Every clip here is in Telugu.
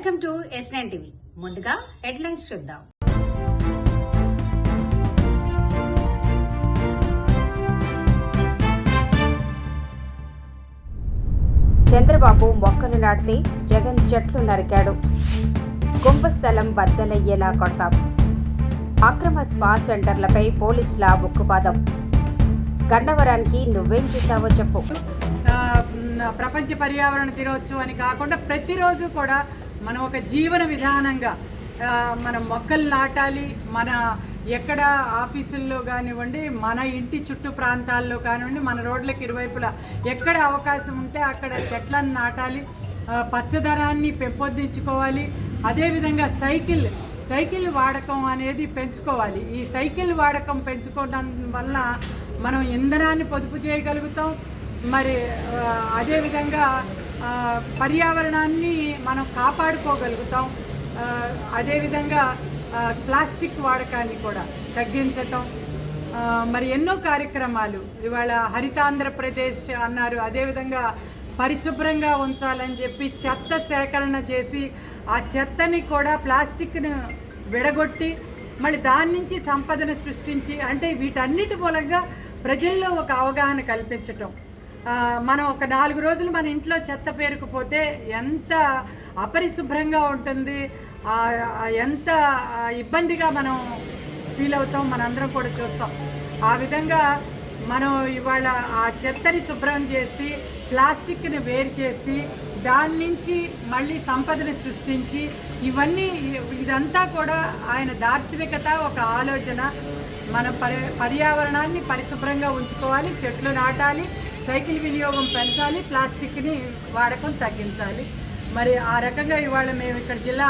Welcome to S9 TV. ముందుగా హెడ్లైన్స్ చూద్దాం. చంద్రబాబు మొక్కలు నాటితే జగన్ చెట్లు నరికాడు. కుంభస్థలం బద్దలయ్యేలా కొట్టాం. అక్రమ స్పా సెంటర్లపై పోలీసుల ఉక్కుపాదం. గన్నవరానికి నువ్వేం చేశావో చెప్పు. ప్రపంచ పర్యావరణ దినోత్సవం అని కాకుండా ప్రతిరోజు కూడా మనం ఒక జీవన విధానంగా మనం మొక్కలు నాటాలి. మన ఎక్కడ ఆఫీసుల్లో కానివ్వండి, మన ఇంటి చుట్టూ ప్రాంతాల్లో కానివ్వండి, మన రోడ్లకు ఇరువైపులా ఎక్కడ అవకాశం ఉంటే అక్కడ చెట్లను నాటాలి, పచ్చదనాన్ని పెంపొందించుకోవాలి. అదేవిధంగా సైకిల్ వాడకం అనేది పెంచుకోవాలి. ఈ సైకిల్ వాడకం పెంచుకోవడం వల్ల మనం ఇంధనాన్ని పొదుపు చేయగలుగుతాం. మరి అదేవిధంగా పర్యావరణాన్ని మనం కాపాడుకోగలుగుతాం. అదేవిధంగా ప్లాస్టిక్ వాడకాన్ని కూడా తగ్గించటం, మరి ఎన్నో కార్యక్రమాలు ఇవాళ హరితాంధ్రప్రదేశ్ అన్నారు. అదేవిధంగా పరిశుభ్రంగా ఉంచాలని చెప్పి చెత్త సేకరణ చేసి ఆ చెత్తని కూడా ప్లాస్టిక్ను విడగొట్టి మళ్ళీ దాని నుంచి సంపదను సృష్టించి, అంటే వీటన్నిటి మూలంగా ప్రజల్లో ఒక అవగాహన కల్పించటం. మనం ఒక 4 రోజులు మన ఇంట్లో చెత్త పేరుకుపోతే ఎంత అపరిశుభ్రంగా ఉంటుంది, ఎంత ఇబ్బందిగా మనం ఫీల్ అవుతాం, మనందరం కూడా చూస్తాం. ఆ విధంగా మనం ఇవాళ ఆ చెత్తని శుభ్రం చేసి ప్లాస్టిక్ని వేరు చేసి దాని నుంచి మళ్ళీ సంపదను సృష్టించి ఇదంతా కూడా ఆయన దార్శనికత, ఒక ఆలోచన. మన పర్యావరణాన్ని పరిశుభ్రంగా ఉంచుకోవాలి, చెట్లు నాటాలి, సైకిల్ వినియోగం పెంచాలి, ప్లాస్టిక్ని వాడకం తగ్గించాలి. మరి ఆ రకంగా ఇవాళ మేము ఇక్కడ జిల్లా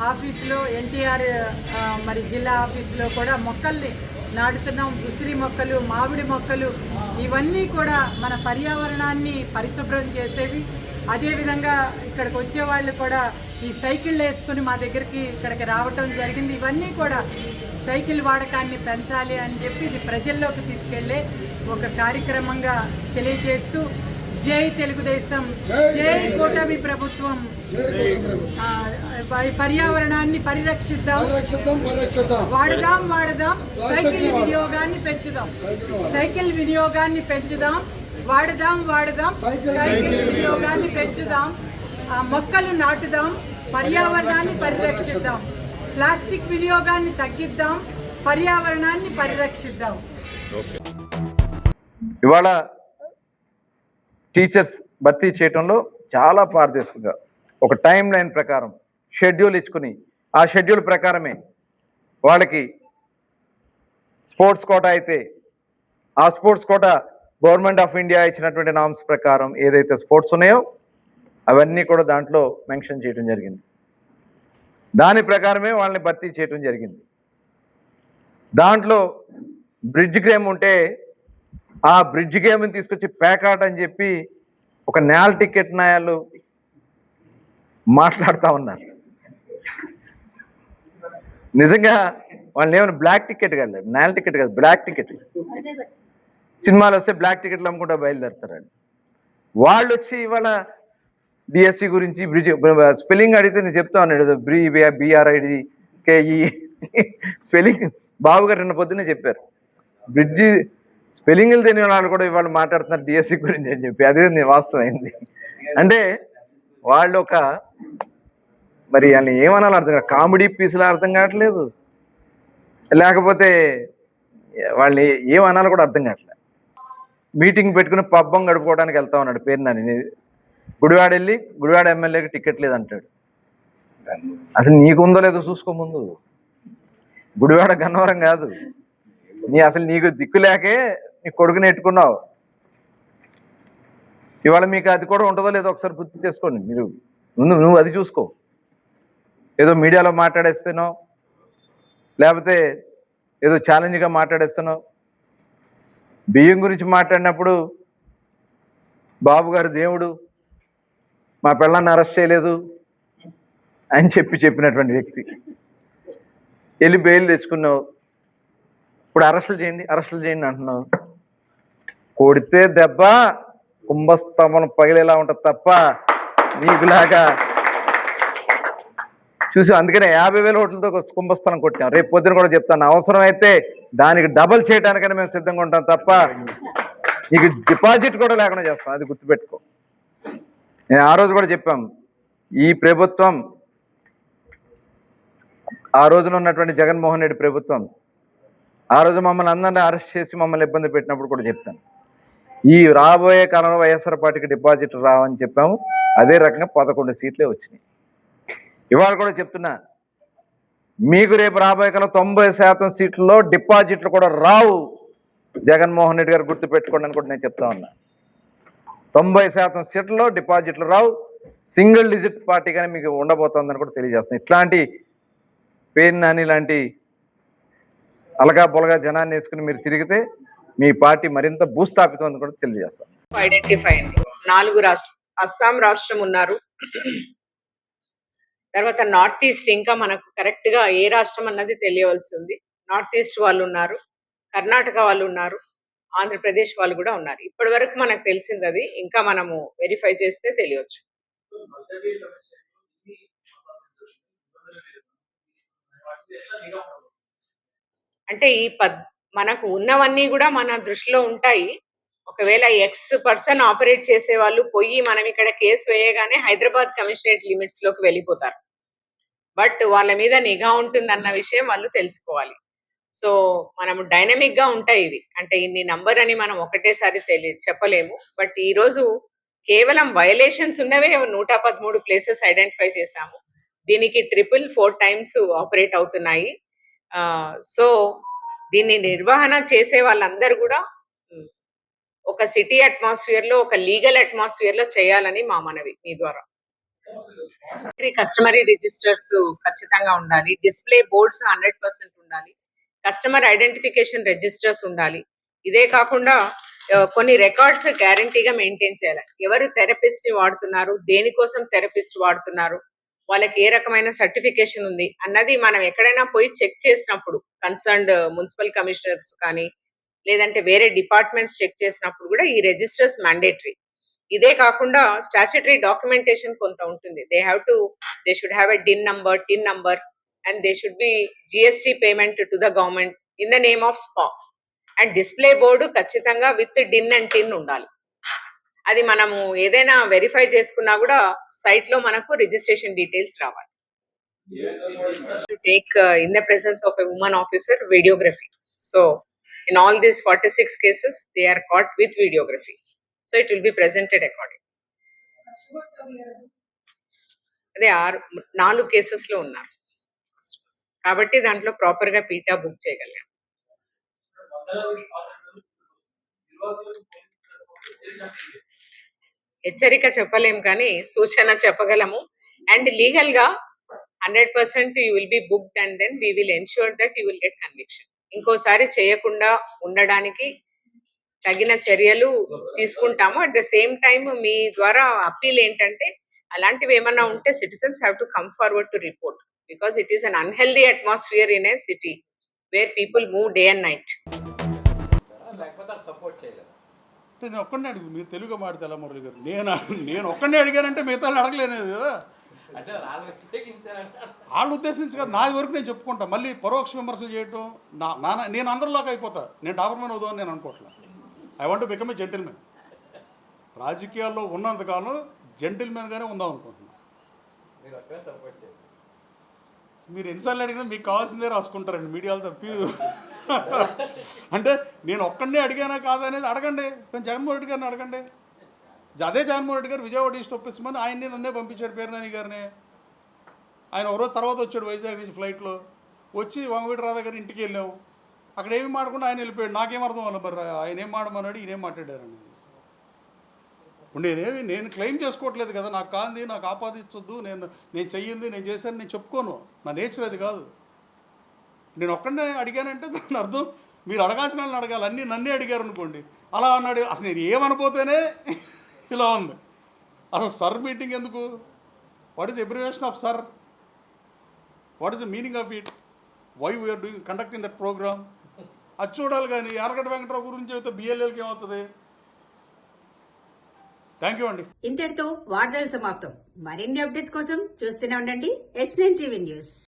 ఆఫీసులో ఎన్టీఆర్ మరి జిల్లా ఆఫీసులో కూడా మొక్కల్ని నాటుతున్నాం. ఉసిరి మొక్కలు, మామిడి మొక్కలు, ఇవన్నీ కూడా మన పర్యావరణాన్ని పరిశుభ్రం చేసేవి. అదేవిధంగా ఇక్కడికి వచ్చే వాళ్ళు కూడా ఈ సైకిళ్ళు వేసుకుని మా దగ్గరికి ఇక్కడికి రావటం జరిగింది. ఇవన్నీ కూడా సైకిల్ వాడకాన్ని పెంచాలి అని చెప్పి ఇది ప్రజల్లోకి తీసుకెళ్లే ఒక కార్యక్రమంగా తెలియజేస్తూ, జై తెలుగుదేశం, జై కూటమి ప్రభుత్వం, పర్యావరణాన్ని పరిరక్షిద్దాం, వాడదాం, సైకిల్ వినియోగాన్ని పెంచుదాం, వాడదాం, సైకిల్ వినియోగాన్ని పెంచుదాం, మొక్కలు నాటుదాం, పర్యావరణాన్ని పరిరక్షిద్దాం, ప్లాస్టిక్ వినియోగాన్ని తగ్గిద్దాం, పర్యావరణాన్ని పరిరక్షిద్దాం. ఇవాళ టీచర్స్ భర్తీ చేయడంలో చాలా పారదర్శకంగా ఒక టైం లైన్ ప్రకారం షెడ్యూల్ ఇచ్చుకుని ఆ షెడ్యూల్ ప్రకారమే వాళ్ళకి స్పోర్ట్స్ కోటా అయితే ఆ sports quota government of India ఇచ్చినటువంటి నామ్స్ ప్రకారం ఏదైతే స్పోర్ట్స్ ఉన్నాయో అవన్నీ కూడా దాంట్లో మెన్షన్ చేయడం జరిగింది. దాని ప్రకారమే వాళ్ళని భర్తీ చేయడం జరిగింది. దాంట్లో బ్రిడ్జ్ గేమ్ ఉంటే ఆ బ్రిడ్జ్ గేమ్ని తీసుకొచ్చి పేకాట్ అని చెప్పి ఒక నేల టికెట్ నాయాలు మాట్లాడుతూ ఉన్నారు. నిజంగా వాళ్ళని ఏమైనా బ్లాక్ టికెట్ కాదు, నేల టికెట్ కాదు, బ్లాక్ టికెట్. సినిమాలు వస్తే బ్లాక్ టికెట్లు అమ్ముకుంటా బయలుదేరుతారండి. వాళ్ళు వచ్చి ఇవాళ డిఎస్సి గురించి బ్రిడ్జ్ స్పెల్లింగ్ అడిగితే నేను చెప్తా ఉన్నాడు, BRID KE స్పెల్లింగ్ బాబు గారు నిన్న పొద్దున్నే చెప్పారు. బ్రిడ్జి స్పెల్లింగ్లు తెలియని వాళ్ళు కూడా ఇవాళ మాట్లాడుతున్నారు డిఎస్సి గురించి అని చెప్పి. అదే నేను వాస్తవమైంది. అంటే వాళ్ళు ఒక మరి వాళ్ళని ఏమనాలో అర్థం కాదు, కామెడీ పీసులు అర్థం కావట్లేదు, లేకపోతే వాళ్ళని ఏమనాలో కూడా అర్థం కావట్లేదు. మీటింగ్ పెట్టుకుని పబ్బం గడుపుకోవడానికి వెళ్తా ఉన్నాడు పేరు నాని. గుడివాడ వెళ్ళి గుడివాడ ఎమ్మెల్యేకి టికెట్ లేదంటాడు. అసలు నీకుందో లేదో చూసుకో ముందు. గుడివాడ గన్నవరం కాదు, అసలు నీకు దిక్కు లేకే నీ కొడుకుని ఎట్టుకున్నావు. ఇవాళ మీకు అది కూడా ఉంటుందో లేదో ఒకసారి గుర్తు చేసుకోండి. మీరు నువ్వు అది చూసుకో. ఏదో మీడియాలో మాట్లాడేస్తానో లేకపోతే ఏదో ఛాలెంజ్గా మాట్లాడేస్తానో. బియ్యం గురించి మాట్లాడినప్పుడు బాబు గారు దేవుడు, మా పిల్లల్ని అరెస్ట్ చేయలేదు అని చెప్పినటువంటి వ్యక్తి వెళ్ళి బెయిల్ తెచ్చుకున్నావు. ఇప్పుడు అరెస్టులు చేయండి అంటున్నావు. కొడితే దెబ్బ కుంభస్తమనం పగిలేలా ఉంటుంది తప్ప నీకులాగా చూసి అందుకనే 50,000 ఓట్లతో ఒక కుంభస్థలం కొట్టాం. రేపు పొద్దున కూడా చెప్తాను, అవసరం అయితే దానికి డబల్ చేయడానికైనా మేము సిద్ధంగా ఉంటాం తప్ప నీకు డిపాజిట్ కూడా లేకుండా చేస్తాం. అది గుర్తుపెట్టుకో. నేను ఆ రోజు కూడా చెప్పాం, ఈ ప్రభుత్వం ఆ రోజున ఉన్నటువంటి జగన్మోహన్ రెడ్డి ప్రభుత్వం ఆ రోజు మమ్మల్ని అందరినీ అరెస్ట్ చేసి మమ్మల్ని ఇబ్బంది పెట్టినప్పుడు కూడా చెప్పాను, ఈ రాబోయే కాలంలో వైఎస్ఆర్ పార్టీకి డిపాజిట్ రావని చెప్పాము. అదే రకంగా 11 సీట్లే వచ్చినాయి. ఇవాళ కూడా చెప్తున్నా, మీకు రేపు రాబోయే కాలం 90% సీట్లలో డిపాజిట్లు కూడా రావు. జగన్మోహన్ రెడ్డి గారు గుర్తుపెట్టుకోండి అని కూడా నేను చెప్తా ఉన్నా. 90% సీట్లలో డిపాజిట్లు రావు. సింగిల్ డిజిట్ పార్టీగానే మీకు ఉండబోతోందని కూడా తెలియజేస్తున్నాను. ఇట్లాంటి పేరు నాని లాంటి అలగా పొలగా జనాన్ని వేసుకుని మీరు తిరిగితే మీ పార్టీ మరింత భూస్థాపితం అని కూడా తెలియజేస్తాను. ఐడెంటిఫై అయింది 4 రాష్ట్రం, అస్సాం రాష్ట్రం ఉన్నారు, తర్వాత నార్త్ ఈస్ట్ ఇంకా మనకు కరెక్ట్ గా ఏ రాష్ట్రం అన్నది తెలియవలసి ఉంది. నార్త్ ఈస్ట్ వాళ్ళు ఉన్నారు, కర్ణాటక వాళ్ళు ఉన్నారు, ఆంధ్రప్రదేశ్ వాళ్ళు కూడా ఉన్నారు. ఇప్పటి వరకు మనకు తెలిసింది అది, ఇంకా మనము వెరిఫై చేస్తే తెలియవచ్చు. అంటే మనకు ఉన్నవన్నీ కూడా మన దృష్టిలో ఉంటాయి. ఒకవేళ పర్సన్ ఆపరేట్ చేసే వాళ్ళు పోయి మనం ఇక్కడ కేసు వేయగానే హైదరాబాద్ కమిషనరేట్ లిమిట్స్ లోకి వెళ్ళిపోతారు. బట్ వాళ్ళ మీద నిఘా ఉంటుందన్న విషయం వాళ్ళు తెలుసుకోవాలి. సో మనము డైనమిక్ గా ఉంటాయి ఇవి, అంటే ఇన్ని నంబర్ అని మనం ఒకటేసారి చెప్పలేము. బట్ ఈ రోజు కేవలం వయలేషన్స్ ఉన్నవే 113 ప్లేసెస్ ఐడెంటిఫై చేశాము. దీనికి 4 టైమ్స్ ఆపరేట్ అవుతున్నాయి. సో దీన్ని నిర్వహణ చేసే వాళ్ళందరూ కూడా ఒక సిటీ అట్మాస్ఫియర్ లో, ఒక లీగల్ అట్మాస్ఫియర్ లో చేయాలని మా మనవి మీ ద్వారా. కస్టమరీ రిజిస్టర్స్ ఖచ్చితంగా ఉండాలి, డిస్ప్లే బోర్డ్స్ 100% ఉండాలి, కస్టమర్ ఐడెంటిఫికేషన్ రిజిస్టర్స్ ఉండాలి. ఇదే కాకుండా కొన్ని రికార్డ్స్ గ్యారంటీగా మెయింటైన్ చేయాలి. ఎవరు థెరపిస్ట్ ని వాడుతున్నారు, దేనికోసం థెరపిస్ట్ వాడుతున్నారు, వాళ్ళకి ఏ రకమైన సర్టిఫికేషన్ ఉంది అన్నది మనం ఎక్కడైనా పోయి చెక్ చేసినప్పుడు కన్సర్న్డ్ మున్సిపల్ కమిషనర్స్ కానీ లేదంటే వేరే డిపార్ట్మెంట్స్ చెక్ చేసినప్పుడు కూడా ఈ రిజిస్టర్స్ మ్యాండేటరీ. ఇదే కాకుండా స్టాచ్యుటరీ డాక్యుమెంటేషన్ కొంత ఉంటుంది. They should have a TIN number and they should be GST payment to the government in the name of spa. And display board ఖచ్చితంగా విత్ డిన్ అండ్ టిన్ ఉండాలి. అది మనము ఏదైనా వెరిఫై చేసుకున్నా కూడా సైట్ లో మనకు రిజిస్ట్రేషన్ డీటెయిల్స్ రావాలి. To take in the presence of a women officer videography. So in all these 46 cases they are caught with videography. So it will be presented according. అదే 4 cases లో ఉన్నారు కాబట్టి దాంట్లో ప్రాపర్ గా పీటా బుక్ చేయగలిగాం. హెచ్చరిక చెప్పలేం కానీ సూచన చెప్పగలము. అండ్ లీగల్ గా 100% you will be booked and then we will ensure that you will get conviction. ఇంకోసారి చేయకుండా ఉండడానికి తగిన చర్యలు తీసుకుంటాము. అట్ ద సేమ్ టైమ్ మీ ద్వారా అప్పీల్ ఏంటంటే అలాంటివి ఏమన్నా ఉంటే citizens have to come forward to report, because it is an unhealthy atmosphere in a city where people move day and night. నేను ఒక్కడే అడుగు, మీరు తెలుగు మాడితే ఎలా మురళి గారు? నేను ఒక్కడే అడిగానంటే మిగతా అడగలేను కదా. వాళ్ళు ఉద్దేశించి కదా, నాది వరకు నేను చెప్పుకుంటా. మళ్ళీ పరోక్ష విమర్శలు చేయటం నేను అందరిలోకి అయిపోతా. నేను డాబర్మెన్ అవుదామని నేను అనుకోవట్లేదు. I want to become a gentleman. రాజకీయాల్లో ఉన్నంతకాలం జెంటిల్మెన్గానే ఉందాం అనుకుంటున్నాను. మీరు ఎన్నిసార్లు అడిగినా మీకు కావాల్సిందే రాసుకుంటారండి మీడియాలో తప్పి. అంటే నేను ఒక్కడే అడిగానా కాదనేది అడగండి, నేను జగన్మోహన్ రెడ్డి గారిని అడగండి. అదే జగన్మోహన్ రెడ్డి గారు విజయవాడ ఈస్ట్ ఒప్పించమని ఆయన్ని నన్నే పంపించాడు, పేర్నాని గారిని. ఆయన ఒకరోజు తర్వాత వచ్చాడు వైజాగ్ నుంచి ఫ్లైట్లో వచ్చి వంగవీటి రాధా గారి ఇంటికి వెళ్ళాము. అక్కడ ఏమి మాడకుండా ఆయన వెళ్ళిపోయాడు. నాకేం అర్థం అవ్వాలి మరి ఆయన ఏం మాడమన్నాడు, ఈయనేం మాట్లాడారని. ఇప్పుడు నేను క్లెయిమ్ చేసుకోవట్లేదు కదా, నాకు కాంది, నాకు ఆపాదించొద్దు, నేను చెయ్యింది, నేను చేశాను, నేను చెప్పుకోను. నా నేచర్ అది కాదు. నేను ఒక్కడే అడిగానంటే దాని అర్థం మీరు అడగాల్సిన వాళ్ళని అడగాలి. అన్నీ నన్నే అడిగారు అనుకోండి, అలా అన్నాడు. అసలు నేను ఏమనిపోతేనే ఇలా ఉంది. అసలు సర్ మీటింగ్ ఎందుకు? What is abbreviation of sir? What is the meaning of it? Why we are doing conducting that programme? అది చూడాలి. కానీ యారగడ్డ వెంకటరావు గురించి అయితే బిఎల్ఎల్కి ఏమవుతుంది? థ్యాంక్ యూ అండి. ఇంతటితో వార్తలు సమాప్తం. మరిన్ని అప్డేట్స్ కోసం చూస్తూనే ఉండండి S9 TV న్యూస్.